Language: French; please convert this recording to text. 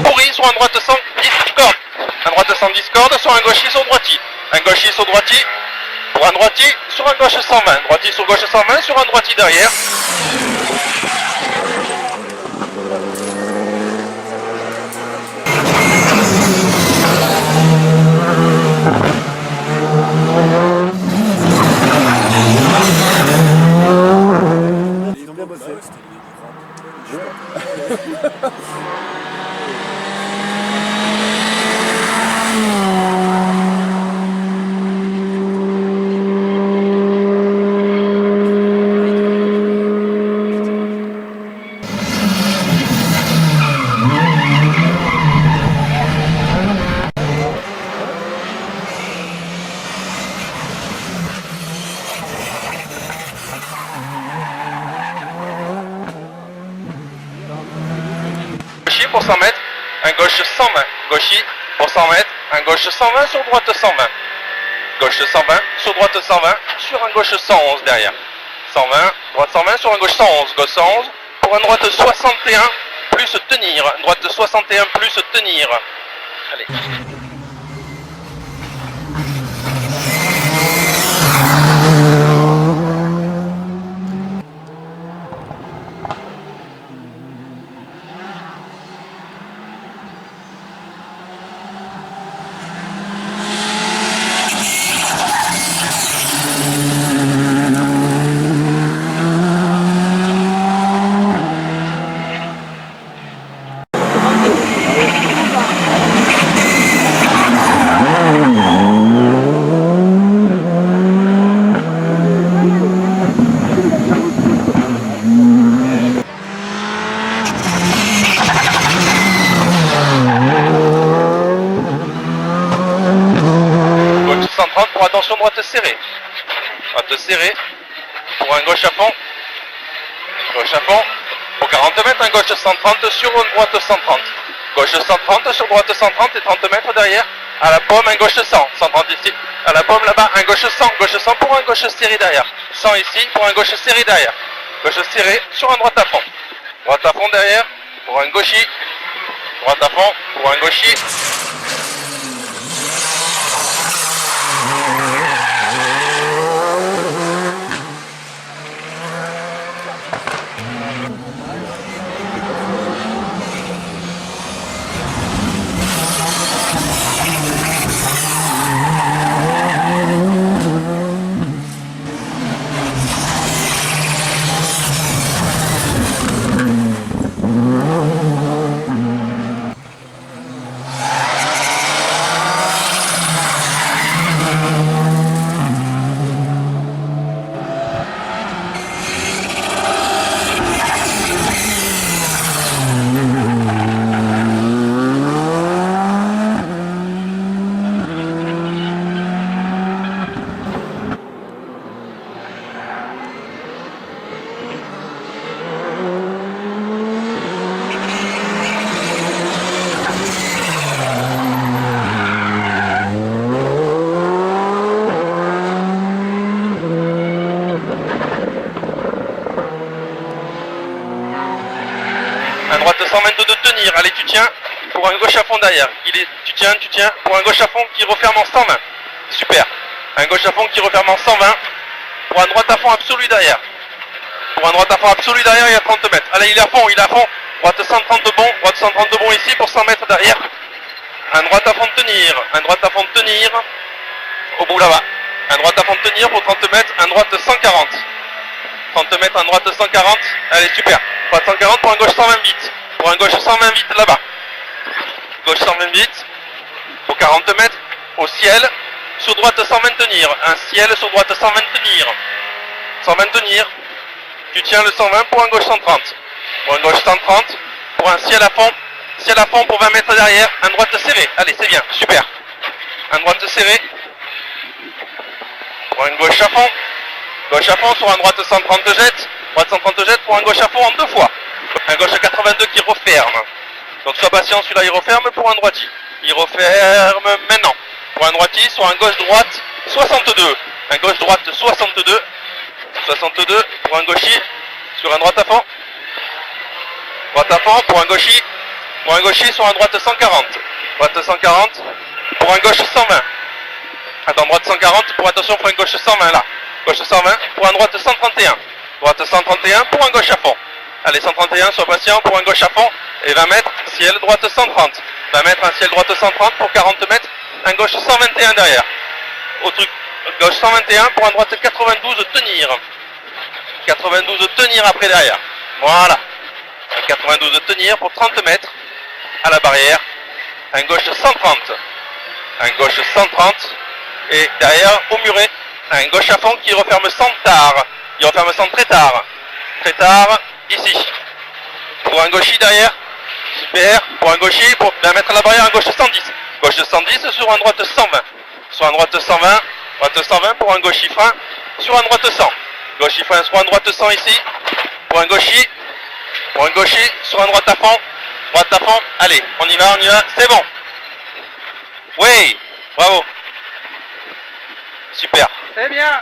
pourri sur un droite 110 corde. Un droite 110 corde sur un gauchis sur droiti. Un gauchis sur droiti. Pour un droiti sur un gauche 120. Droiti sur gauche 120 sur un droiti derrière. Ils ont bien bossé. Pour 100 mètres, un gauche 120, gauchis pour 100 mètres, un gauche 120 sur droite 120, gauche 120 sur droite 120 sur un gauche 111 derrière, 120, droite 120 sur un gauche 111, gauche 111 pour un droite 61 plus tenir, droite 61 plus tenir, allez. Pour attention droite serrée. Droite serrée. Pour un gauche à fond. Gauche à fond. Pour 40 mètres, un gauche 130 sur une droite 130. Gauche 130 sur droite 130 et 30 mètres derrière. À la pomme, un gauche 100. 130 ici. À la pomme là-bas, un gauche 100. Gauche 100 pour un gauche serré derrière. 100 ici pour un gauche serré derrière. Gauche serré sur un droite à fond. Droite à fond derrière. Pour un gauchis. Droite à fond pour un gauchis. Un droite 122 de tenir, allez tu tiens pour un gauche à fond derrière. Tu tiens pour un gauche à fond qui referme en 120. Super. Un gauche à fond qui referme en 120 pour un droite à fond absolu derrière. Pour un droite à fond absolu derrière, il y a 30 mètres. Allez, il est à fond, Droite 130 de bon, droite 130 de bon ici pour 100 mètres derrière. Un droite à fond de tenir, un droite à fond de tenir. Au bout là-bas. Un droite à fond de tenir pour 30 mètres, un droite 140. 30 mètres, un droite 140. Allez, super. Droite 140 pour un gauche 128. Pour un gauche 128 là-bas. Gauche 128. Pour 40 mètres. Au ciel. Sur droite 120 tenir. Un ciel sur droite 120 tenir. 120 tenir. Tu tiens le 120 pour un gauche 130. Pour un gauche 130. Pour un ciel à fond. Ciel à fond pour 20 mètres derrière. Un droite serré. Allez, c'est bien. Super. Un droite serré. Pour un gauche à fond. Gauche à fond sur un droite 130 jet. Droite 130 jet pour un gauche à fond en deux fois. Un gauche 82 qui referme. Donc sois patient, celui-là il referme pour un droiti. Il referme maintenant. Pour un droiti, sur un gauche-droite 62. Un gauche-droite 62. 62 pour un gauchi. Sur un droite à fond. Droite à fond pour un gauchi. Pour un gauchi sur un droite 140. Droite 140 pour un gauche 120. Attends, droite 140 pour attention pour un gauche 120 là. Gauche 120 pour un droite 131. Droite 131 pour un gauche à fond. Allez, 131, sois patient pour un gauche à fond. Et 20 mètres, ciel droite 130. 20 mètres, un ciel droite 130 pour 40 mètres. Un gauche 121 derrière. Au truc, gauche 121 pour un droite 92 tenir. 92 tenir après derrière. Voilà. Un 92 tenir pour 30 mètres à la barrière. Un gauche 130. Un gauche 130. Et derrière, au muret, un gauche à fond qui referme sans tard. Il referme sans très tard. Très tard, ici. Pour un gauchi derrière. Super. Pour un gauchi, pour bien mettre à la barrière, un gauche 110. Gauche 110 sur un droite 120. Sur un droite 120. Droite 120 pour un gauchi frein. Sur un droite 100. Gauchi frein sur un droite 100 ici. Pour un gauchi. Pour un gauchi sur un droite à fond. Droite à fond. Allez, on y va. C'est bon. Oui. Bravo. Super. Très bien.